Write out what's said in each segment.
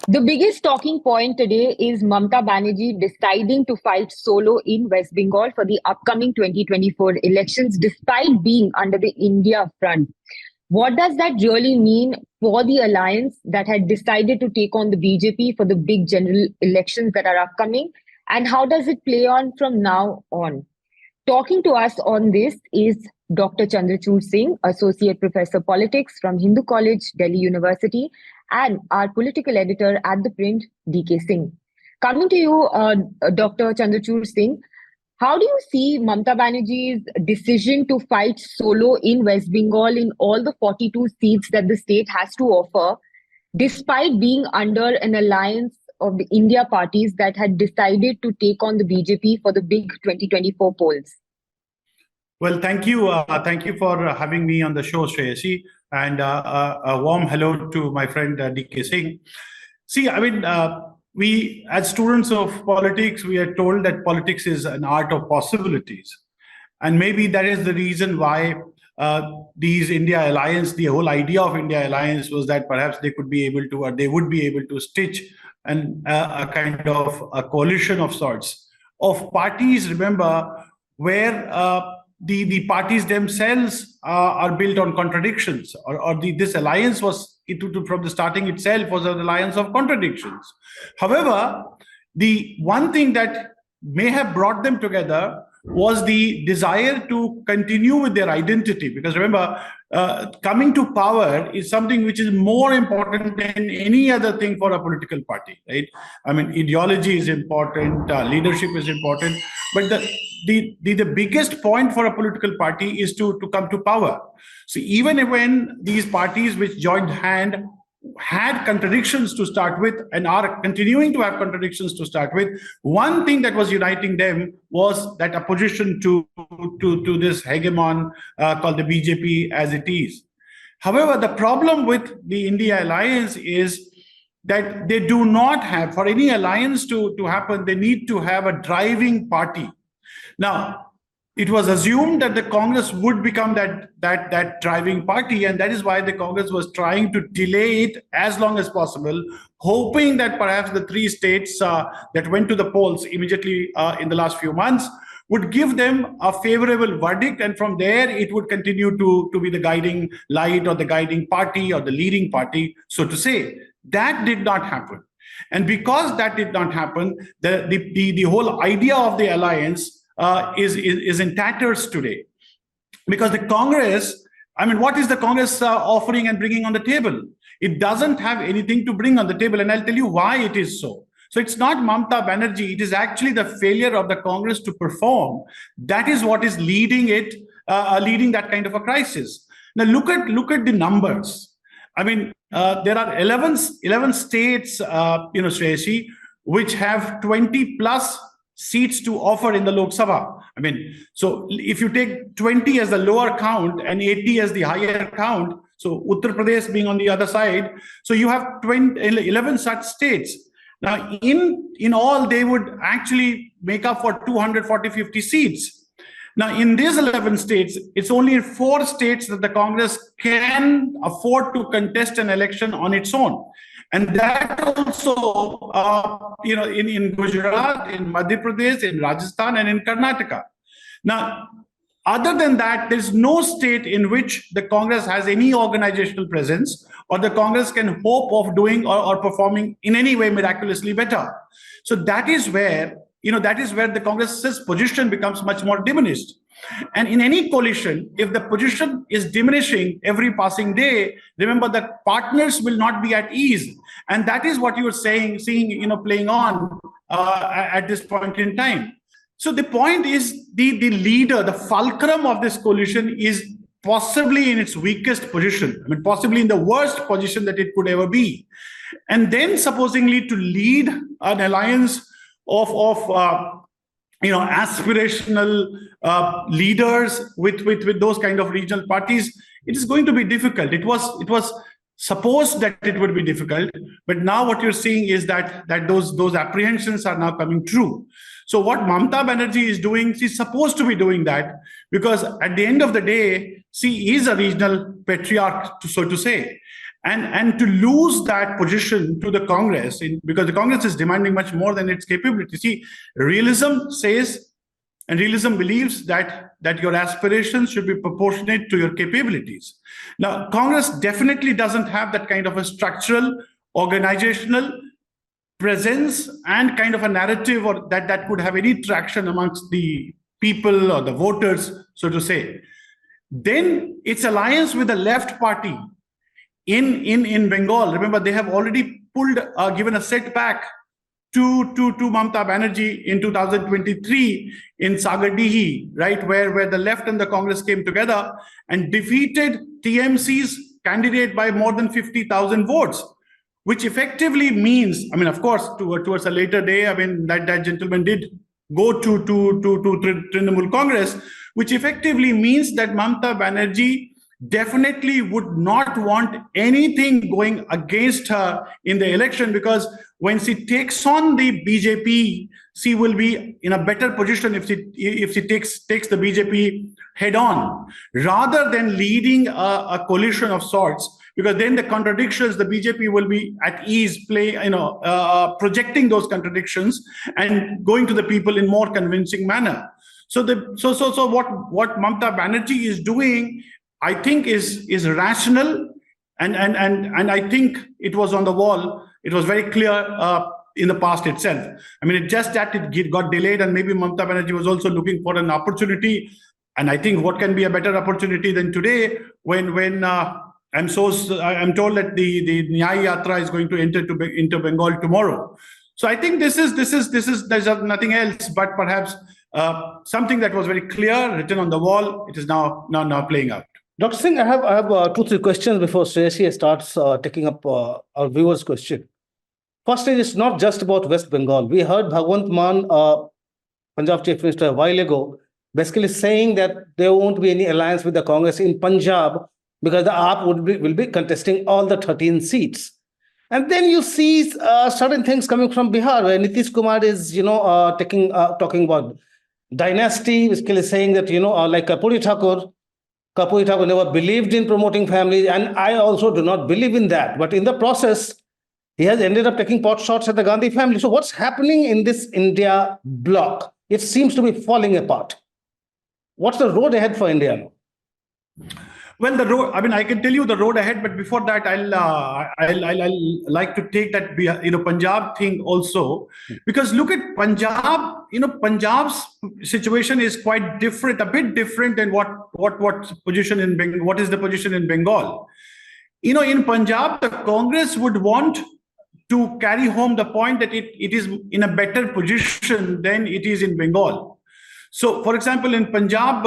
The biggest talking point today is Mamata Banerjee deciding to fight solo in West Bengal for the upcoming 2024 elections, despite being under the India front. What does that really mean for the alliance that had decided to take on the BJP for the big general elections that are upcoming? And how does it play on from now on? Talking to us on this is Dr. Chandrchur Singh, Associate Professor Politics from Hindu College, Delhi University, and our political editor at ThePrint, DK Singh. Coming to you, Dr. Chandrchur Singh, how do you see Mamata Banerjee's decision to fight solo in West Bengal in all the 42 seats that the state has to offer, despite being under an alliance of the India parties that had decided to take on the BJP for the big 2024 polls? Well, thank you. Thank you for having me on the show, Sreyashi. And a warm hello to my friend DK Singh. See, I mean, we as students of politics, we are told that politics is an art of possibilities. And maybe that is the reason why these India alliance, the whole idea of India alliance was that perhaps they could be able to, or they would be able to stitch a kind of a coalition of sorts of parties, remember, where the parties themselves are built on contradictions, or this alliance was, from the starting itself, was an alliance of contradictions. However, the one thing that may have brought them together was the desire to continue with their identity. Because remember, coming to power is something which is more important than any other thing for a political party, right? I mean, ideology is important, leadership is important, but the biggest point for a political party is to come to power. So even when these parties which joined hand had contradictions to start with and are continuing to have contradictions to start with, one thing that was uniting them was that opposition to this hegemon called the BJP as it is. However, the problem with the India alliance is that they do not have, for any alliance to happen, they need to have a driving party. Now, it was assumed that the Congress would become that driving party, and that is why the Congress was trying to delay it as long as possible, hoping that perhaps the three states that went to the polls immediately in the last few months would give them a favorable verdict, and from there it would continue to be the guiding light or the guiding party or the leading party, so to say. That did not happen. And because that did not happen, the whole idea of the alliance is in tatters today, because the Congress, I mean, what is the Congress offering and bringing on the table? It doesn't have anything to bring on the table, and I'll tell you why it is so. So it's not Mamata Banerjee, it is actually the failure of the Congress to perform. That is what is leading that kind of a crisis. Now look at the numbers. I mean, there are 11 states, Sreyashi, which have 20 plus seats to offer in the Lok Sabha. I mean, so if you take 20 as the lower count and 80 as the higher count, so Uttar Pradesh being on the other side, so you have 11 such states. Now, in all, they would actually make up for 240-50 seats. Now, in these 11 states, it's only in 4 states that the Congress can afford to contest an election on its own. And that also, in Gujarat, in Madhya Pradesh, in Rajasthan, and in Karnataka. Now, other than that, there's no state in which the Congress has any organizational presence, or the Congress can hope of doing or performing in any way miraculously better. So that is where the Congress's position becomes much more diminished. And in any coalition, if the position is diminishing every passing day, remember that partners will not be at ease. And that is what you are seeing, playing on at this point in time. So the point is the leader, the fulcrum of this coalition is possibly in its weakest position. I mean, possibly in the worst position that it could ever be. And then supposedly to lead an alliance of aspirational leaders with those kind of regional parties, it is going to be difficult. It was supposed that it would be difficult, but now what you're seeing is that those apprehensions are now coming true. So what Mamata Banerjee is doing, she's supposed to be doing that, because at the end of the day, she is a regional patriarch, so to say. and to lose that position to the Congress, because the Congress is demanding much more than its capability. See, realism says, and realism believes that your aspirations should be proportionate to your capabilities. Now, Congress definitely doesn't have that kind of a structural, organizational presence and kind of a narrative or that could have any traction amongst the people or the voters, so to say. Then its alliance with the left party in Bengal. Remember, they have already given a setback to Mamata Banerjee in 2023 in Sagardihi, right, where the left and the Congress came together and defeated TMC's candidate by more than 50,000 votes, which effectively means, I mean, of course, towards a later day, I mean, that gentleman did go to Trinamool Congress, which effectively means that Mamata Banerjee definitely would not want anything going against her in the election, because when she takes on the BJP, she will be in a better position if she takes the BJP head on, rather than leading a coalition of sorts, because then the contradictions, the BJP will be at ease, projecting those contradictions and going to the people in more convincing manner. So what Mamata Banerjee is doing, I think, is rational, and I think it was on the wall. It was very clear in the past itself. I mean, it just that it got delayed, and maybe Mamata Banerjee was also looking for an opportunity. And I think what can be a better opportunity than today, when I'm told that the Nyaya Yatra is going to enter Bengal tomorrow. So I think there's nothing else but perhaps something that was very clear, written on the wall. It is now playing out. Dr. Singh, I have 2-3 questions before Sreyashi starts taking up our viewers' question. First is, it's not just about West Bengal. We heard Bhagwant Mann, Punjab Chief Minister, a while ago, basically saying that there won't be any alliance with the Congress in Punjab because the AAP will be contesting all the 13 seats. And then you see certain things coming from Bihar, where Nitish Kumar is, talking about dynasty, basically saying that, like Kapuri Thakur never believed in promoting families, and I also do not believe in that. But in the process, he has ended up taking pot shots at the Gandhi family. So what's happening in this India bloc? It seems to be falling apart. What's the road ahead for India now? Well, the road, I mean, I can tell you the road ahead, but before that, I'll like to take that, Punjab thing also, because look at Punjab, Punjab's situation is quite different, a bit different than what position in Bengal, what is the position in Bengal. In Punjab, the Congress would want to carry home the point that it is in a better position than it is in Bengal. So, for example, in Punjab,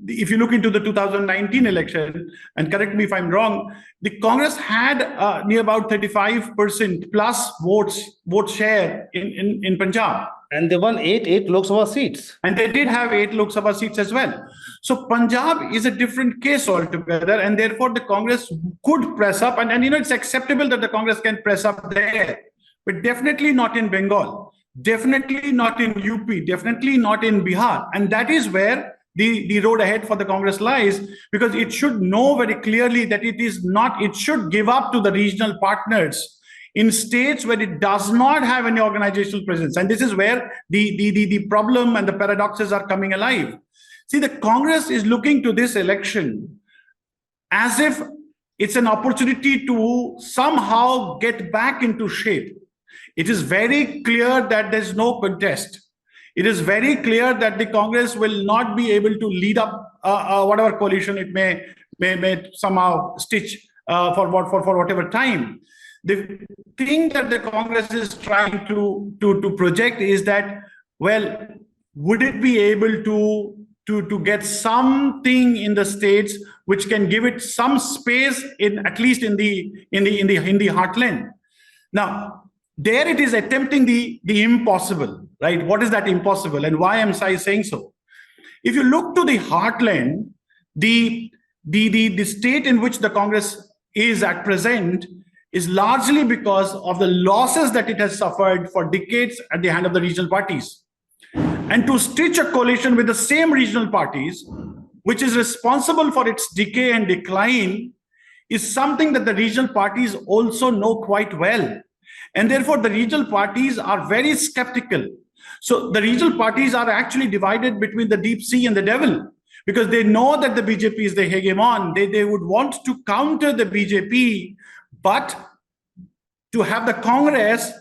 if you look into the 2019 election, and correct me if I'm wrong, the Congress had near about 35% plus vote share in Punjab. And they won eight Lok Sabha seats. And they did have 8 Lok Sabha seats as well. So Punjab is a different case altogether, and therefore the Congress could press up, and it's acceptable that the Congress can press up there, but definitely not in Bengal. Definitely not in UP, definitely not in Bihar. And that is where the road ahead for the Congress lies, because it should know very clearly that it should give up to the regional partners in states where it does not have any organizational presence. And this is where the problem and the paradoxes are coming alive. See, the Congress is looking to this election as if it's an opportunity to somehow get back into shape. It is very clear that there's no contest. It is very clear that the Congress will not be able to lead up whatever coalition it may somehow stitch for whatever time. The thing that the Congress is trying to project is that, well, would it be able to get something in the states which can give it some space at least in the heartland? Now, there it is attempting the impossible, right? What is that impossible, and why am I saying so? If you look to the heartland, the state in which the Congress is at present is largely because of the losses that it has suffered for decades at the hand of the regional parties. And to stitch a coalition with the same regional parties, which is responsible for its decay and decline, is something that the regional parties also know quite well. And therefore, the regional parties are very skeptical. So the regional parties are actually divided between the deep sea and the devil, because they know that the BJP is the hegemon. They would want to counter the BJP, but to have the Congress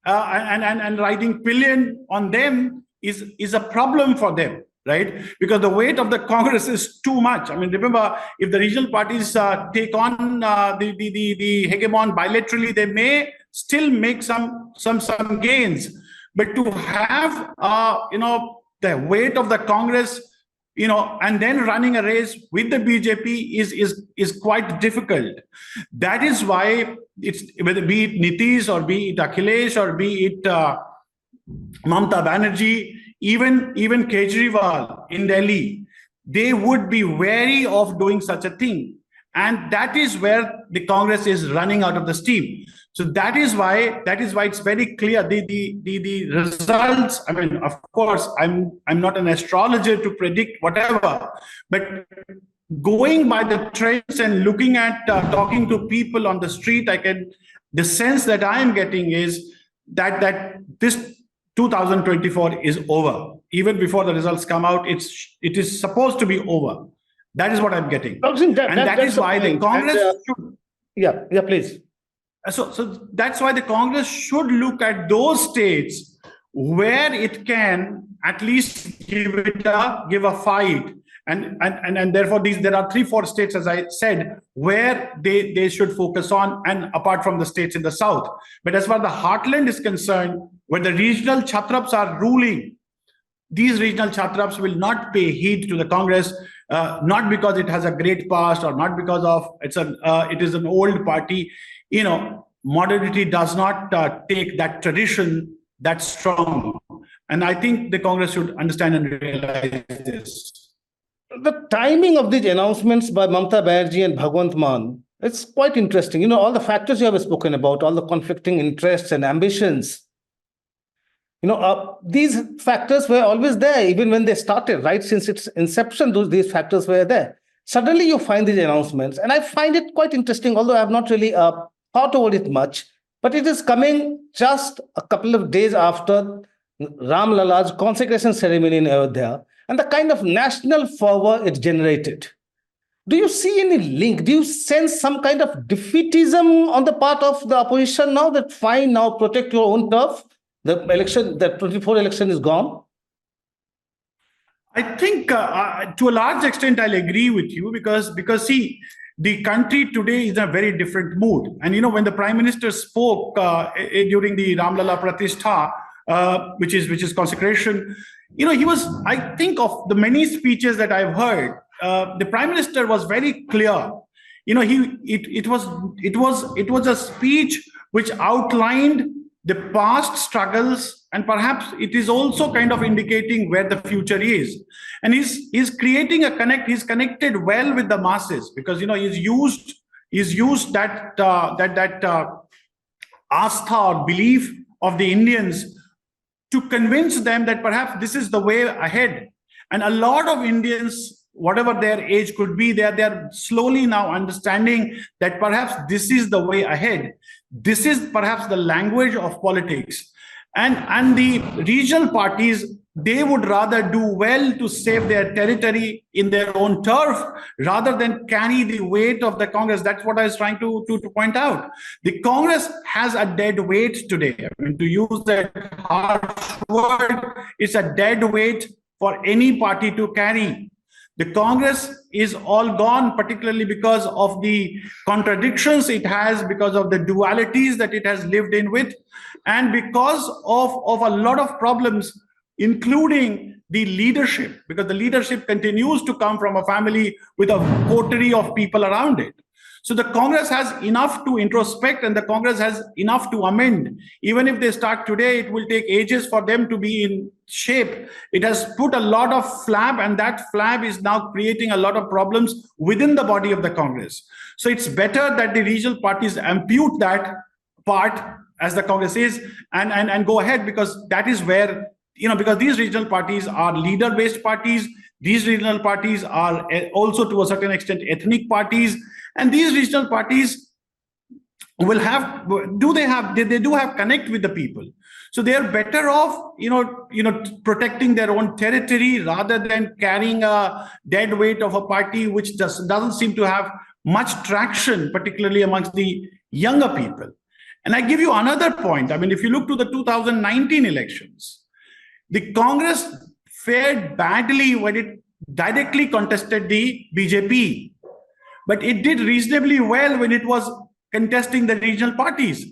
and riding pillion on them is a problem for them, right? Because the weight of the Congress is too much. I mean, remember, if the regional parties take on the hegemon bilaterally, they may still make some gains. But to have the weight of the Congress, and then running a race with the BJP is quite difficult. That is why it's, whether be it Nitish or be it Akhilesh or be it Mamata Banerjee, even Kejriwal in Delhi, they would be wary of doing such a thing. And that is where the Congress is running out of the steam. So that is why it's very clear. The results, I mean, of course, I'm not an astrologer to predict whatever, but going by the trends and looking at talking to people on the street, the sense that I am getting is that this 2024 is over. Even before the results come out, it is supposed to be over. That is what I'm getting. That is why the Congress should. Yeah, please. So that's why the Congress should look at those states where it can at least give a fight. And therefore there are 3-4 states, as I said, where they should focus on, and apart from the states in the south. But as far as the heartland is concerned, where the regional Chhatraps are ruling, these regional Chhatraps will not pay heed to the Congress, not because it has a great past or not because of it is an old party. Modernity does not take that tradition that strong. And I think the Congress should understand and realize this. The timing of these announcements by Mamata Banerjee and Bhagwant Mann, it's quite interesting. All the factors you have spoken about, all the conflicting interests and ambitions. These factors were always there, even when they started, right? Since its inception, these factors were there. Suddenly you find these announcements, and I find it quite interesting, although I have not really thought about it much, but it is coming just a couple of days after Ram Lala's consecration ceremony in Ayodhya, and the kind of national fervor it generated. Do you see any link? Do you sense some kind of defeatism on the part of the opposition now that fine, now protect your own turf? The 24 election is gone? I think to a large extent, I'll agree with you because see, the country today is in a very different mood. And when the Prime Minister spoke during the Ram Lala Pratishtha, which is consecration, he was, I think, of the many speeches that I've heard, the Prime Minister was very clear. It was a speech which outlined the past struggles, and perhaps it is also kind of indicating where the future is. And he's creating a connect. He's connected well with the masses because he's used that astha or belief of the Indians to convince them that perhaps this is the way ahead. And a lot of Indians, whatever their age could be, they're slowly now understanding that perhaps this is the way ahead. This is perhaps the language of politics. And the regional parties, they would rather do well to save their territory in their own turf rather than carry the weight of the Congress. That's what I was trying to point out. The Congress has a dead weight today. I mean, to use that harsh word, it's a dead weight for any party to carry. The Congress is all gone, particularly because of the contradictions it has, because of the dualities that it has lived in with, and because of a lot of problems, including the leadership, because the leadership continues to come from a family with a coterie of people around it. So the Congress has enough to introspect and the Congress has enough to amend. Even if they start today, it will take ages for them to be in shape. It has put a lot of flab, and that flab is now creating a lot of problems within the body of the Congress. So it's better that the regional parties ampute that part as the Congress is and go ahead, because that is where, because these regional parties are leader-based parties. These regional parties are also to a certain extent ethnic parties, and these regional parties will have they do have connect with the people, so they are better off protecting their own territory rather than carrying a dead weight of a party which doesn't seem to have much traction, particularly amongst the younger people. And I give you another point. I mean, if you look to the 2019 elections, the Congress fared badly when it directly contested the BJP, but it did reasonably well when it was contesting the regional parties.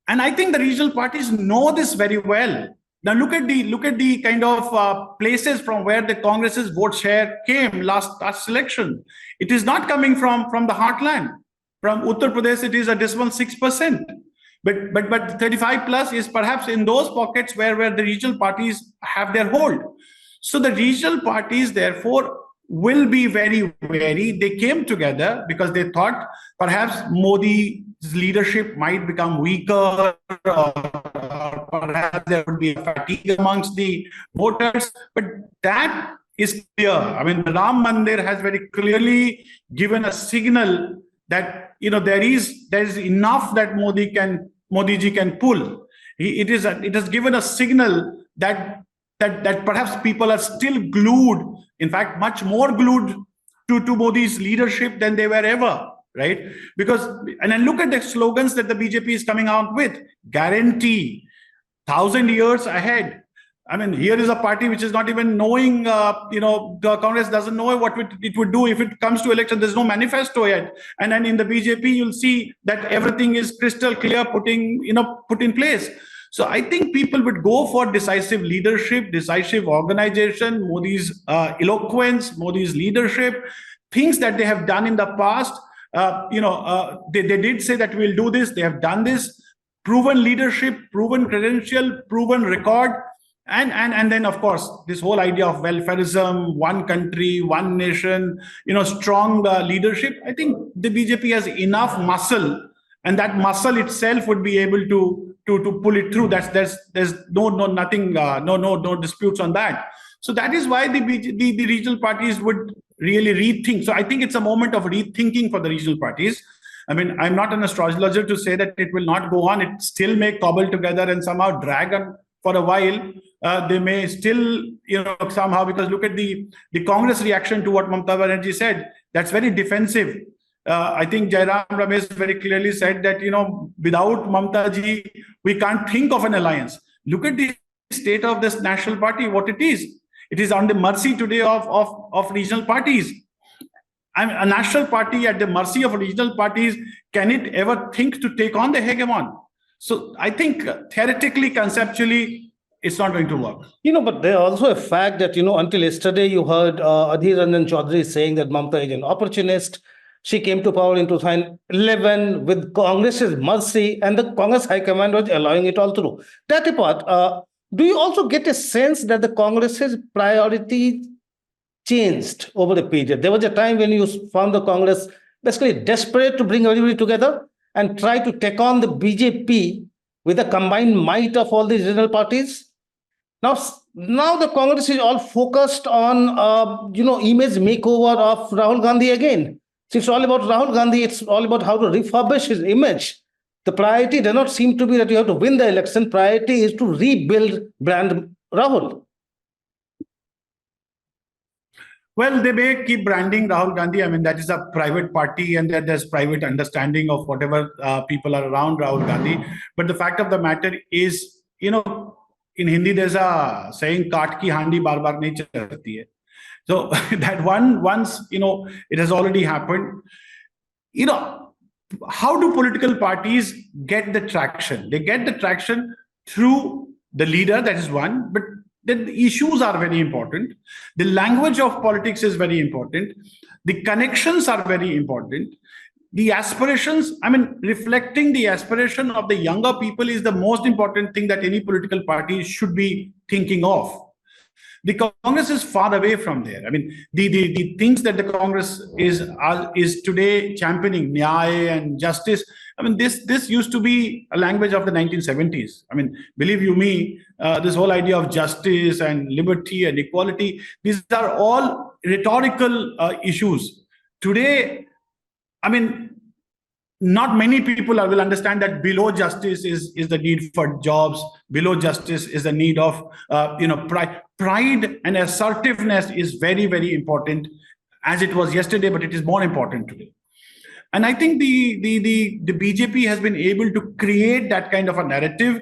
And I think the regional parties know this very well. Now look at the kind of places from where the Congress's vote share came last election. It is not coming from the heartland. From Uttar Pradesh, it is a dismal 6%. But 35 plus is perhaps in those pockets where the regional parties have their hold. So the regional parties, therefore, will be very wary. They came together because they thought perhaps Modi's leadership might become weaker, or perhaps there would be a fatigue amongst the voters. But that is clear. I mean, the Ram Mandir has very clearly given a signal that there is enough that Modi ji can pull. It has given a signal that perhaps people are still glued, in fact, much more glued to Modi's leadership than they were ever, right? And then look at the slogans that the BJP is coming out with. Guarantee, 1,000 years ahead. I mean, here is a party which is not even knowing, the Congress doesn't know what it would do if it comes to election. There's no manifesto yet. And then in the BJP, you'll see that everything is crystal clear, put in place. So I think people would go for decisive leadership, decisive organization, Modi's eloquence, Modi's leadership, things that they have done in the past. They did say that we'll do this. They have done this. Proven leadership, proven credential, proven record. And then, of course, this whole idea of welfarism, one country, one nation, strong leadership. I think the BJP has enough muscle, and that muscle itself would be able to pull it through. There's no disputes on that. So that is why the regional parties would really rethink. So I think it's a moment of rethinking for the regional parties. I mean, I'm not an astrologer to say that it will not go on. It still may cobble together and somehow drag on for a while. They may still, somehow, because look at the Congress reaction to what Mamata Banerjee said. That's very defensive. I think Jairam Ramesh very clearly said that, without Mamata ji, we can't think of an alliance. Look at the state of this national party, what it is. It is on the mercy today of regional parties. A national party at the mercy of regional parties, can it ever think to take on the hegemon? So I think theoretically, conceptually, it's not going to work. But there's also a fact that, until yesterday, you heard Adhir Ranjan Chaudhary saying that Mamata is an opportunist. She came to power in 2011 with Congress's mercy, and the Congress High Command was allowing it all through. That apart, do you also get a sense that the Congress's priority changed over the period? There was a time when you found the Congress basically desperate to bring everybody together and try to take on the BJP with the combined might of all these regional parties. Now the Congress is all focused on, image makeover of Rahul Gandhi again. So it's all about Rahul Gandhi. It's all about how to refurbish his image. The priority does not seem to be that you have to win the election. Priority is to rebuild brand Rahul. Well, they may keep branding Rahul Gandhi. I mean, that is a private party, and that there's private understanding of whatever people are around Rahul Gandhi. But the fact of the matter is, in Hindi, there's a saying, "Kaat ki handi baar baar nahi chalti hai." So that once, it has already happened. How do political parties get the traction? They get the traction through the leader, that is one, but then the issues are very important. The language of politics is very important. The connections are very important. The aspirations, reflecting the aspiration of the younger people is the most important thing that any political party should be thinking of. The Congress is far away from there. I mean, the things that the Congress is today championing, nyaya and justice. I mean, this used to be a language of the 1970s. I mean, believe you me, this whole idea of justice and liberty and equality, these are all rhetorical issues. Today, I mean, not many people will understand that below justice is the need for jobs. Below justice is the need of pride and assertiveness is very, very important, as it was yesterday, but it is more important today. And I think the BJP has been able to create that kind of a narrative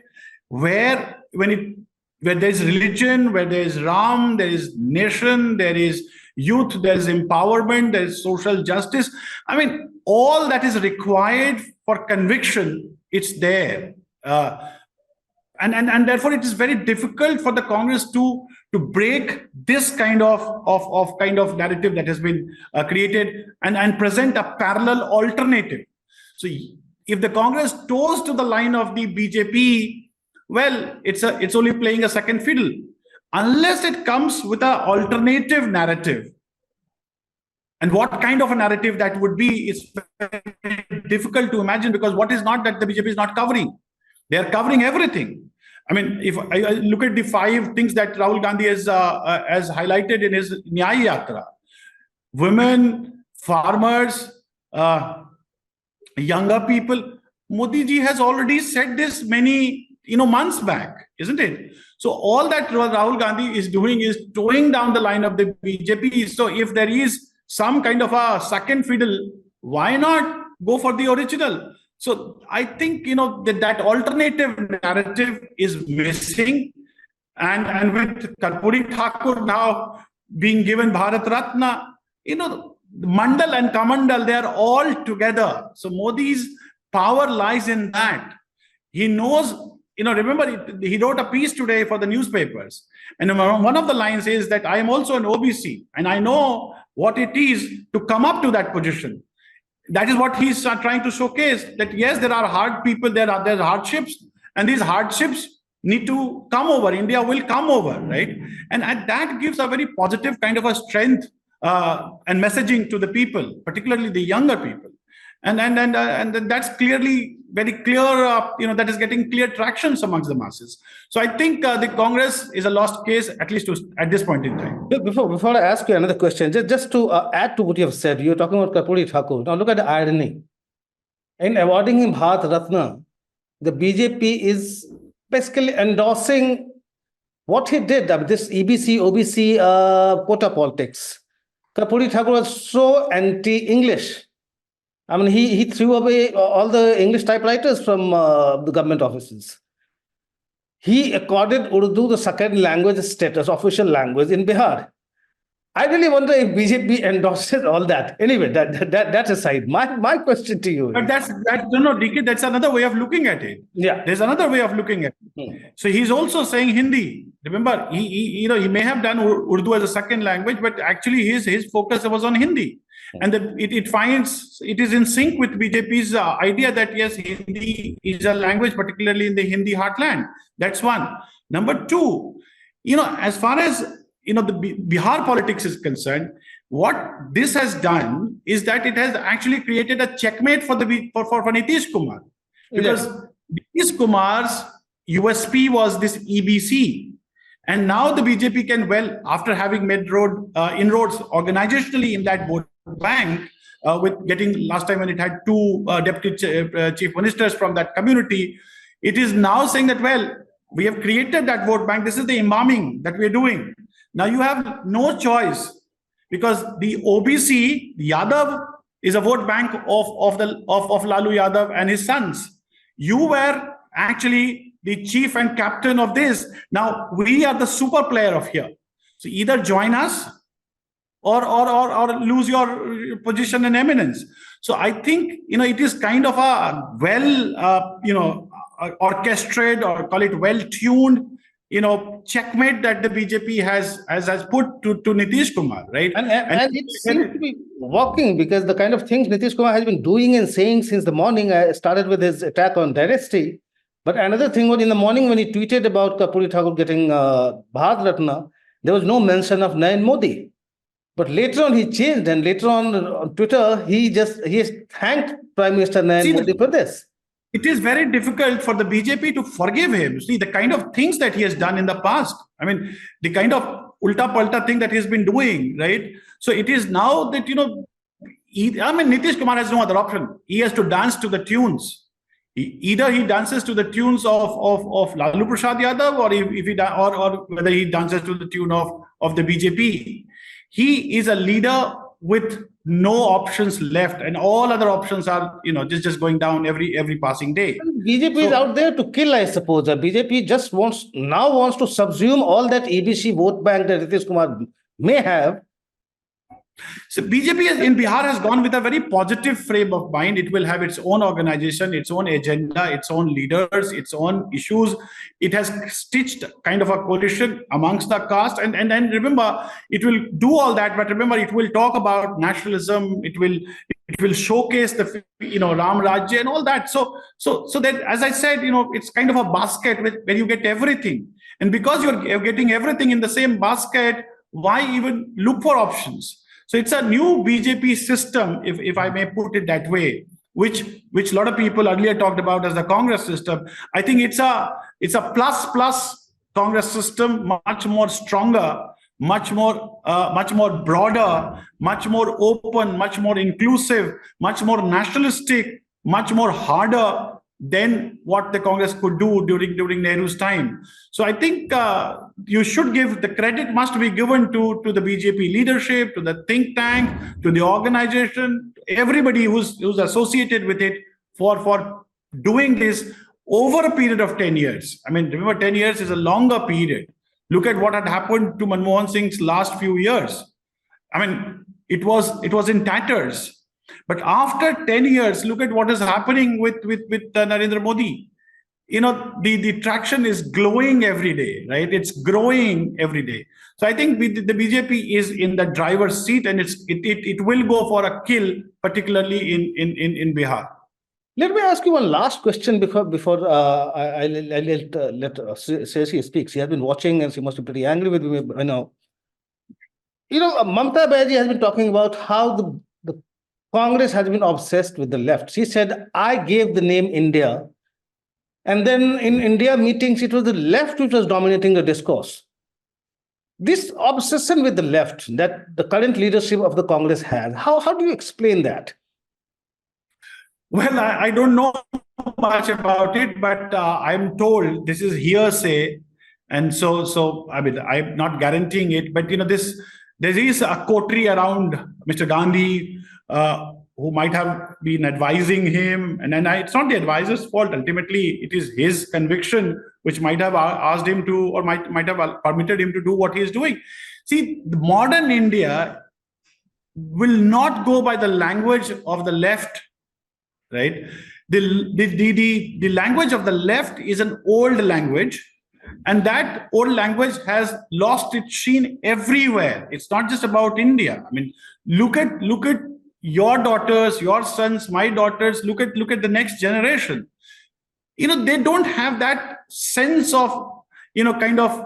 where there is religion, where there is Ram, there is nation, there is youth, there is empowerment, there is social justice. I mean, all that is required for conviction, it's there. And therefore, it is very difficult for the Congress to break this kind of narrative that has been created and present a parallel alternative. So if the Congress toes to the line of the BJP, well, it's only playing a second fiddle. Unless it comes with an alternative narrative. And what kind of a narrative that would be is very difficult to imagine, because what is not that the BJP is not covering? They are covering everything. I mean, if I look at the 5 things that Rahul Gandhi has highlighted in his Nyaya Yatra: women, farmers, younger people. Modi ji has already said this many months back, isn't it? So all that Rahul Gandhi is doing is towing down the line of the BJP. So if there is some kind of a second fiddle, why not go for the original? So I think that alternative narrative is missing, and with Karpuri Thakur now being given Bharat Ratna, Mandal and Kamandal, they are all together. So Modi's power lies in that. He knows. Remember, he wrote a piece today for the newspapers. And one of the lines is that I am also an OBC and I know what it is to come up to that position. That is what he's trying to showcase, that yes, there are hard people, there are hardships, and these hardships need to come over. India will come over, right? And that gives a very positive kind of a strength and messaging to the people, particularly the younger people. And that's clearly very clear, that is getting clear tractions amongst the masses. So I think the Congress is a lost case, at least at this point in time. Before I ask you another question, just to add to what you have said, you're talking about Karpuri Thakur. Now look at the irony. In awarding him Bharat Ratna, the BJP is basically endorsing what he did, this EBC, OBC quota politics. Karpuri Thakur was so anti-English. I mean, he threw away all the English typewriters from the government offices. He accorded Urdu the second language status, official language in Bihar. I really wonder if BJP endorses all that. Anyway, that aside, my question to you. But DK, that's another way of looking at it. Yeah, there's another way of looking at it. So he's also saying Hindi. Remember, he may have done Urdu as a second language, but actually his focus was on Hindi. And it is in sync with BJP's idea that yes, Hindi is a language, particularly in the Hindi heartland. That's one. Number two, as far as the Bihar politics is concerned, what this has done is that it has actually created a checkmate for Nitish Kumar, because Nitish Kumar's USP was this EBC. And now the BJP can, after having made inroads organizationally in that vote bank, with getting last time when it had 2 deputy chief ministers from that community, it is now saying that, we have created that vote bank. This is the imaming that we are doing. Now you have no choice, because the OBC, Yadav, is a vote bank of Lalu Yadav and his sons. You were actually the chief and captain of this. Now we are the super player of here. So either join us or lose your position and eminence. So I think it is kind of a orchestrated, or call it well-tuned checkmate that the BJP has put to Nitish Kumar, right? And it seems to be working, because the kind of things Nitish Kumar has been doing and saying since the morning, started with his attack on Dynasty. But another thing was in the morning when he tweeted about Karpuri Thakur getting Bharat Ratna, there was no mention of Narendra Modi. But later on, he changed, and later on Twitter, he has thanked Prime Minister See, Narendra Modi for this. it is very difficult for the BJP to forgive him. See, the kind of things that he has done in the past. I mean, the kind of ulta-palta thing that he's been doing, right? So it is now that, Nitish Kumar has no other option. He has to dance to the tunes. Either he dances to the tunes of Lalu Prasad Yadav, or whether he dances to the tune of the BJP. He is a leader with no options left, and all other options are just going down every passing day. BJP is out there to kill, I suppose. The BJP just wants to subsume all that EBC vote bank that Nitish Kumar may have. So BJP in Bihar has gone with a very positive frame of mind. It will have its own organization, its own agenda, its own leaders, its own issues. It has stitched kind of a coalition amongst the caste. And remember, it will do all that. But remember, it will talk about nationalism. It will showcase the Ram Rajya and all that. So that, as I said, it's kind of a basket where you get everything. And because you're getting everything in the same basket, why even look for options? So it's a new BJP system, if I may put it that way, which a lot of people earlier talked about as the Congress system. I think it's a plus Congress system, much more stronger, much more broader, much more open, much more inclusive, much more nationalistic, much more harder than what the Congress could do during Nehru's time. So I think you should give the credit must be given to the BJP leadership, to the think tank, to the organization, everybody who's associated with it for doing this over a period of 10 years. I mean, remember, 10 years is a longer period. Look at what had happened to Manmohan Singh's last few years. I mean, it was in tatters. But after 10 years, look at what is happening with Narendra Modi. The traction is glowing every day, right? It's growing every day. So I think the BJP is in the driver's seat, and it will go for a kill, particularly in Bihar. Let me ask you one last question before I let Sreyashi speak. She has been watching, and she must be pretty angry with me. Mamata Banerjee has been talking about how the Congress has been obsessed with the left. She said, I gave the name India. And then in India meetings, it was the left which was dominating the discourse. This obsession with the left that the current leadership of the Congress has, how do you explain that? Well, I don't know much about it, but I'm told this is hearsay. And so I mean, I'm not guaranteeing it, but there is a coterie around Mr. Gandhi, who might have been advising him. And then it's not the advisor's fault. Ultimately, it is his conviction which might have asked him to, or might have permitted him to do what he is doing. See, the modern India will not go by the language of the left, right? The language of the left is an old language. And that old language has lost its sheen everywhere. It's not just about India. I mean, look at your daughters, your sons, my daughters. Look at the next generation. They don't have that sense of kind of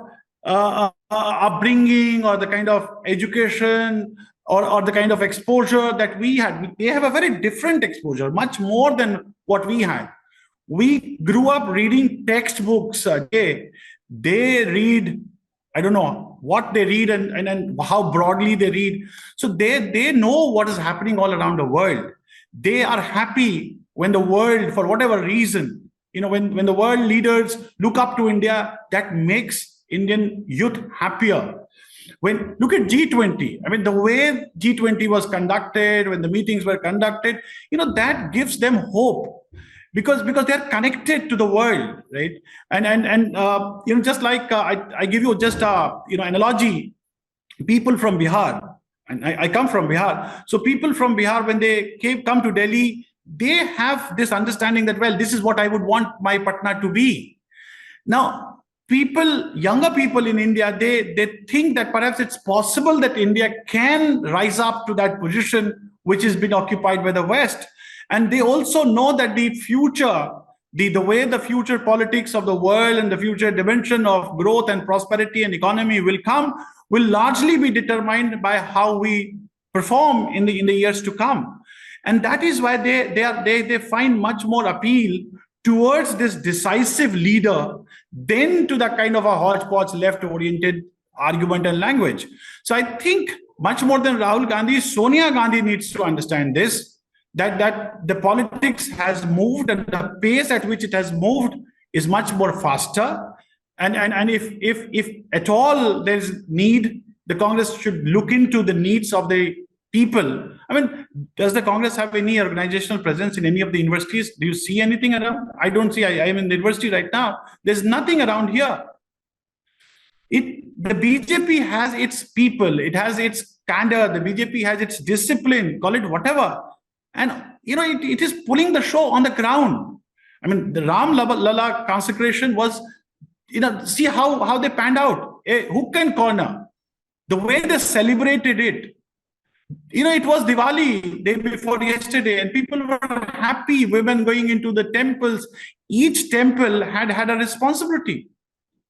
upbringing, or the kind of education, or the kind of exposure that we had. They have a very different exposure, much more than what we had. We grew up reading textbooks. They read, I don't know what they read and how broadly they read. So they know what is happening all around the world. They are happy when the world, for whatever reason, when the world leaders look up to India, that makes Indian youth happier. Look at G20. I mean, the way G20 was conducted, when the meetings were conducted, that gives them hope. Because they're connected to the world, right? And just like I give you just analogy. People from Bihar, and I come from Bihar. So people from Bihar, when they come to Delhi, they have this understanding that, well, this is what I would want my Patna to be. Now, younger people in India, they think that perhaps it's possible that India can rise up to that position which has been occupied by the West. And they also know that the future, the way the future politics of the world and the future dimension of growth and prosperity and economy will come will largely be determined by how we perform in the years to come. And that is why they find much more appeal towards this decisive leader than to the kind of a hodgepodge left-oriented argument and language. So I think much more than Rahul Gandhi, Sonia Gandhi needs to understand this, that the politics has moved and the pace at which it has moved is much more faster. And if at all there's need, the Congress should look into the needs of the people. I mean, does the Congress have any organizational presence in any of the universities? Do you see anything around? I don't see. I am in the university right now. There's nothing around here. The BJP has its people. It has its candor. The BJP has its discipline. Call it whatever. And it is pulling the show on the ground. I mean, the Ram Lalla consecration was, see how they panned out. A hook and corner. The way they celebrated it. It was Diwali day before yesterday, and people were happy. Women going into the temples. Each temple had a responsibility.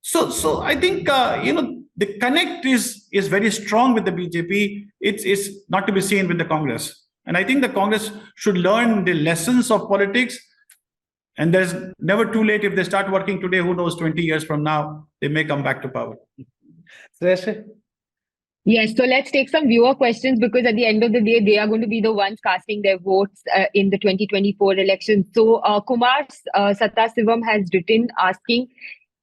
So I think the connect is very strong with the BJP. It's not to be seen with the Congress, and I think the Congress should learn the lessons of politics. And there's never too late. If they start working today, who knows? 20 years from now, they may come back to power. Sreyashi? Yes, so let's take some viewer questions, because at the end of the day, they are going to be the ones casting their votes in the 2024 election. So Kumar Satasivam has written asking,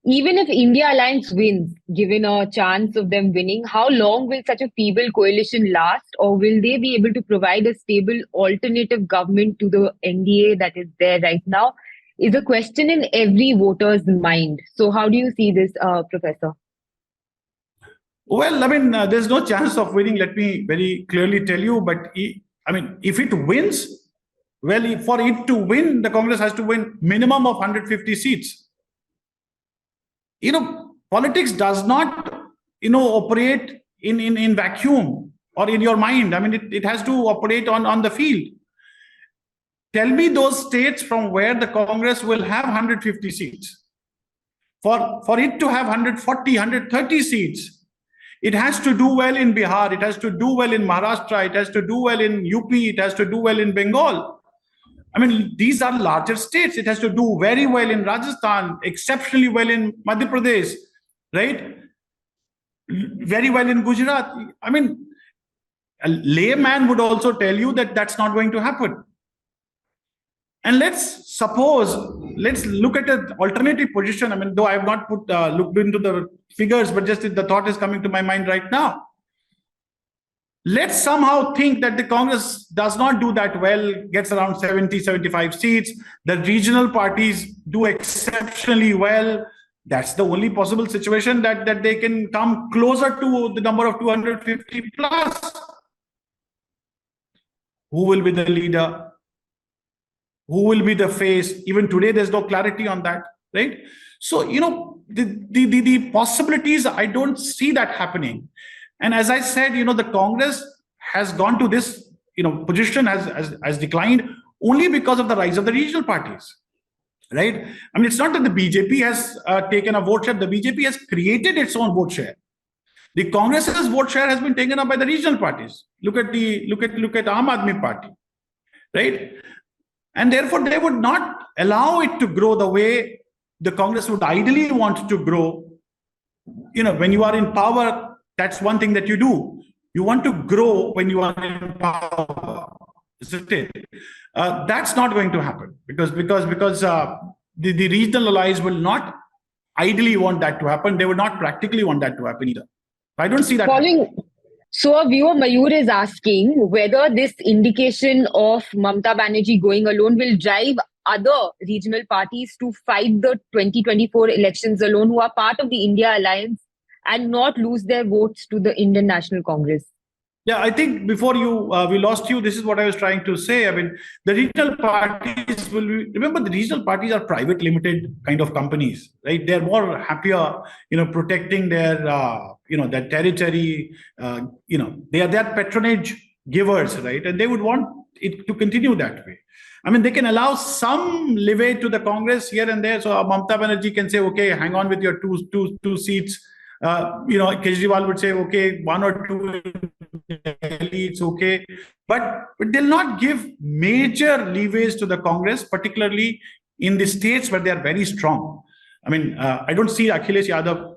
even if India Alliance wins, given a chance of them winning, how long will such a feeble coalition last? Or will they be able to provide a stable alternative government to the NDA that is there right now? Is a question in every voter's mind. So how do you see this, Professor? Well, I mean, there's no chance of winning, let me very clearly tell you. But if it wins, well, for it to win, the Congress has to win minimum of 150 seats. Politics does not, operate in vacuum or in your mind. I mean, it has to operate on the field. Tell me those states from where the Congress will have 150 seats. For it to have 140, 130 seats, it has to do well in Bihar, it has to do well in Maharashtra, it has to do well in UP, it has to do well in Bengal. I mean, these are larger states. It has to do very well in Rajasthan, exceptionally well in Madhya Pradesh, right? Very well in Gujarat. I mean, a layman would also tell you that that's not going to happen. And let's look at an alternative position. I mean, though I have not looked into the figures, but just the thought is coming to my mind right now. Let's somehow think that the Congress does not do that well, gets around 70, 75 seats. The regional parties do exceptionally well. That's the only possible situation that they can come closer to the number of 250 plus. Who will be the leader? Who will be the face? Even today, there's no clarity on that, right? So, the possibilities, I don't see that happening. And as I said, the Congress has gone to this, position has declined only because of the rise of the regional parties, right? I mean, it's not that the BJP has taken a vote share. The BJP has created its own vote share. The Congress's vote share has been taken up by the regional parties. Look at Aam Aadmi Party, right? And therefore, they would not allow it to grow the way the Congress would ideally want to grow. When you are in power, that's one thing that you do. You want to grow when you are in power, isn't it? That's not going to happen because the regional allies will not ideally want that to happen. They would not practically want that to happen either. I don't see that. So a viewer Mayur is asking whether this indication of Mamata Banerjee going alone will drive other regional parties to fight the 2024 elections alone, who are part of the India Alliance, and not lose their votes to the Indian National Congress. Yeah, I think before we lost you, this is what I was trying to say. I mean, the regional parties remember the regional parties are private limited kind of companies, right? They're more happier, protecting their, their territory, they are patronage givers, right? And they would want it to continue that way. I mean, they can allow some leeway to the Congress here and there. So Mamata Banerjee can say, okay, hang on with your two seats. Kejriwal would say, okay, one or two in Delhi, it's okay. But they'll not give major leeways to the Congress, particularly in the states where they are very strong. I mean, I don't see Akhilesh Yadav,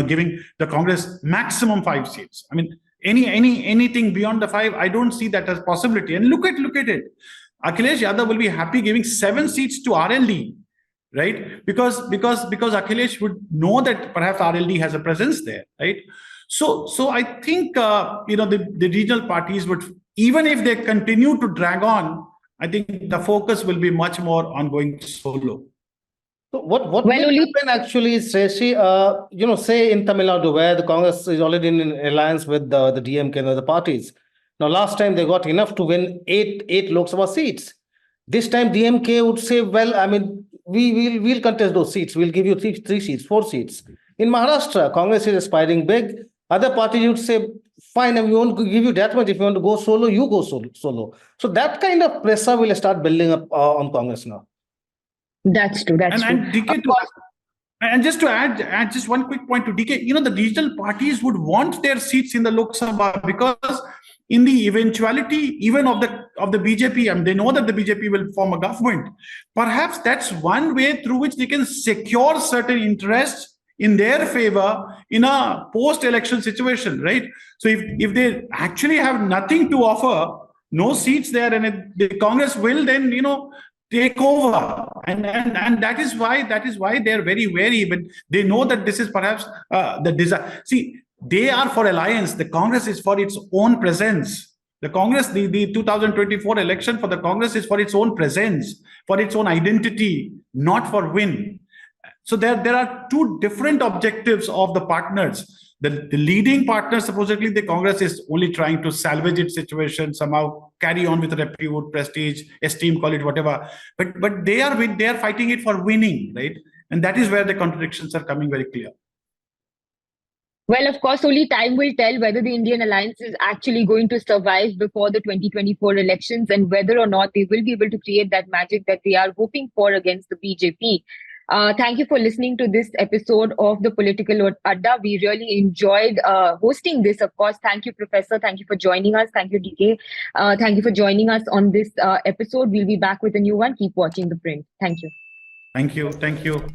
giving the Congress maximum 5 seats. I mean, anything beyond the 5, I don't see that as possibility. And look at it. Akhilesh Yadav will be happy giving 7 seats to RLD, right? Because Akhilesh would know that perhaps RLD has a presence there, right? So I think the regional parties would, even if they continue to drag on, I think the focus will be much more on going solo. So what will happen actually, Sreyashi, say in Tamil Nadu, where the Congress is already in an alliance with the DMK and other parties. Now, last time they got enough to win eight Lok Sabha seats. This time DMK would say, well, I mean, we'll contest those seats. We'll give you three seats, 4 seats. In Maharashtra, Congress is aspiring big. Other parties would say, fine, we won't give you that much. If you want to go solo, you go solo. So that kind of pressure will start building up on Congress now. That's true. And just to add just one quick point to DK, the regional parties would want their seats in the Lok Sabha, because in the eventuality even of the BJP, I mean, they know that the BJP will form a government. Perhaps that's one way through which they can secure certain interests in their favor in a post-election situation, right? So if they actually have nothing to offer, no seats there, and the Congress will then, take over, and that is why they're very wary. But they know that this is perhaps the desire. See, they are for alliance. The Congress is for its own presence. The Congress, the 2024 election for the Congress is for its own presence, for its own identity, not for win. So there are 2 different objectives of the partners. The leading partner, supposedly the Congress, is only trying to salvage its situation, somehow carry on with repute, prestige, esteem, call it whatever. But they are fighting it for winning, right? And that is where the contradictions are coming very clear. Well, of course, only time will tell whether the Indian alliance is actually going to survive before the 2024 elections, and whether or not they will be able to create that magic that they are hoping for against the BJP. Thank you for listening to this episode of the Political Adda. We really enjoyed hosting this, of course. Thank you, Professor. Thank you for joining us. Thank you, DK. Thank you for joining us on this episode. We'll be back with a new one. Keep watching The Print. Thank you. Thank you.